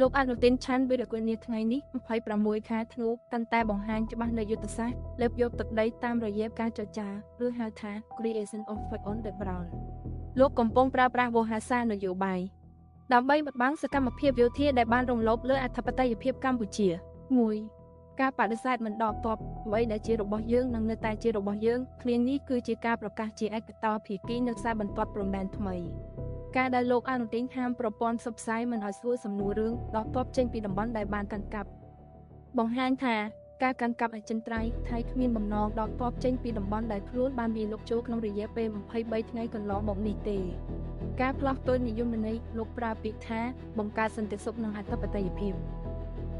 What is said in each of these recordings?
លោកអនុទានឆាន់វិរៈគុណនាថ្ងៃនេះ26ខែធ្នូកាន់តែបង្ហាញច្បាស់នៅយុទ្ធសាស្ត្រលើកយកទឹកដីតាមរយៈការចរចាឬហៅថា Creation of Fact on the Ground លោកកំពុងប្រើប្រាស់វោហារសានយោបាយដើម្បីបិទបាំងសកម្មភាពយោធាដែលបានរំលោភលើអធិបតេយ្យភាពកម្ពុជា 1. ការបដិសេធមិនដកទ័ពអ្វីដែលជារបស់យើងនឹងនៅតែជារបស់យើងឃ្លានេះគឺជាការប្រកាសជាឯកតោភាគីនៅខ្សែបន្ទាត់ព្រំដែនថ្មីការដែលលោកអនុទានហាមប្រព័ន្ធផ្សព្វផ្សាយមិនឲ្យសួរសំណួររឿងដកទ័ពចេញពីតំបន់ដែលបានកាន់កាប់បង្ហាញថាការកាន់កាប់អចិន្ត្រៃយ៍ថៃគ្មានបំណងដកទ័ពចេញពីតំបន់ដែលខ្លួនបានវាយលុកចូលក្នុងរយៈពេល23ថ្ងៃកន្លងមកនេះទេការផ្លាស់ប្តូរនិយមន័យលោកប្រើពាក្យថាបង្កើតសន្តិសុខនិងអធិបតេយ្យភាព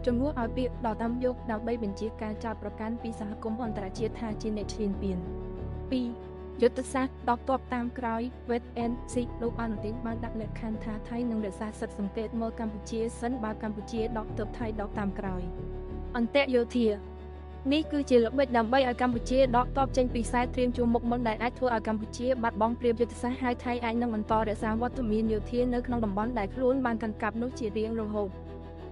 ជំនួសឲ្យពាក្យដកតាមយកដើម្បីបញ្ជាការចោទប្រកាន់ពីសហគមន៍អន្តរជាតិថាជាអ្នកឈ្លានពាន 2. យុទ្ធសាស្ត្រដកទ័ពតាមក្រោយ Wait and See លោកអនុទានបានដាក់លក្ខខណ្ឌថាថៃនឹងរក្សាសិទ្ធិសង្កេតមើលកម្ពុជាសិនបើកម្ពុជាដកទ័ពថៃដកតាមក្រោយអន្តរយោធានេះគឺជាល្បិចដើម្បីឲ្យកម្ពុជាដកទ័ពចេញពីខ្សែត្រៀមជួរមុខមុនដែលអាចធ្វើឲ្យកម្ពុជាបាត់បង់ព្រៀបយុទ្ធសាស្ត្រហើយថៃអាចនឹងបន្តរក្សាវត្តមានយោធានៅក្នុងតំបន់ដែលខ្លួនបានកាន់កាប់នោះជារៀងរហូត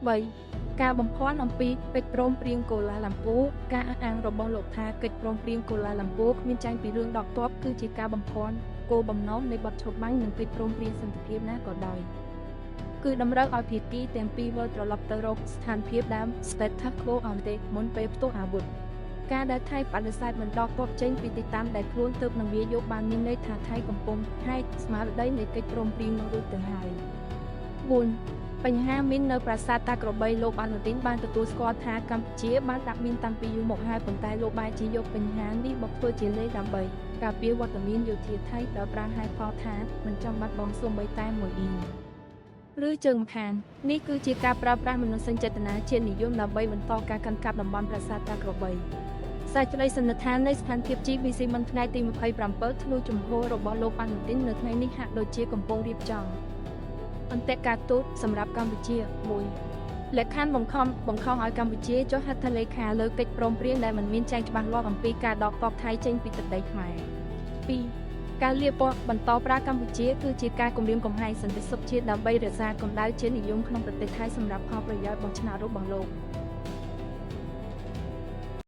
3. ការបំភាន់អំពីកិច្ចព្រមព្រៀងកូឡាឡាំពូការអះអាងរបស់លោកថាកិច្ចព្រមព្រៀងកូឡាឡាំពូគ្មានចែងពីរឿងដកទ័ពគឺជាការបំភាន់គោលបំណងនៃបទឈប់បាញ់និងកិច្ចព្រមព្រៀងសន្តិភាពណាក៏ដោយគឺតម្រូវឲ្យភាគីទាំងពីរវិលត្រឡប់ទៅរកស្ថានភាពដើម status quo ante មុនពេលផ្ទុះអាវុធការដែលថៃបដិសេធមិនដកទ័ពចេញពីទីតាំងដែលខ្លួនទើបនឹងវាយកបានមានន័យថាថៃកំពុងហែកស្មារតីនៃកិច្ចព្រមព្រៀងនោះរួចទៅហើយ 4. បញ្ហាមីននៅប្រាសាទតាក្របីលោកអនុទានបានទទួលស្គាល់ថាកម្ពុជាបានដាក់មីនតាំងពីយូរមកហើយប៉ុន្តែលោកបែរជាយកបញ្ហានេះមកធ្វើជាលេសដើម្បីការពារវត្តមានយោធាថៃដោយប្រើហេតុផលថាមិនចាំបាច់បង់សូម្បីតែមួយអ៊ីឬជើងម្ខាងនេះគឺជាការប្រើប្រាស់មនោសញ្ចេតនាជាតិនិយមដើម្បីបន្តការកាន់កាប់តំបន់ប្រាសាទតាក្របីសេចក្តីសន្និដ្ឋាននៃស្ថានភាព GBC មុនថ្ងៃទី27ធ្នូជំហររបស់លោកអនុទាននៅថ្ងៃនេះហាក់ដូចជាកំពុងរៀបចំអន្តរការទូតសម្រាប់កម្ពុជា 1. លក្ខខណ្ឌបង្ខំឲ្យកម្ពុជាចុះហត្ថលេខាលើកិច្ចព្រមព្រៀងដែលមិនមានចែងច្បាស់លាស់អំពីការដកទ័ពថៃចេញពីទឹកដីខ្មែរ 2. ការលាបពណ៌បន្តប្រើកម្ពុជាគឺជាការគំរាមកំហែងសន្តិសុខជាតិដើម្បីរក្សាកម្ដៅជាតិនិយមក្នុងប្រទេសថៃសម្រាប់ផលប្រយោជន៍បោះឆ្នោតរបស់លោក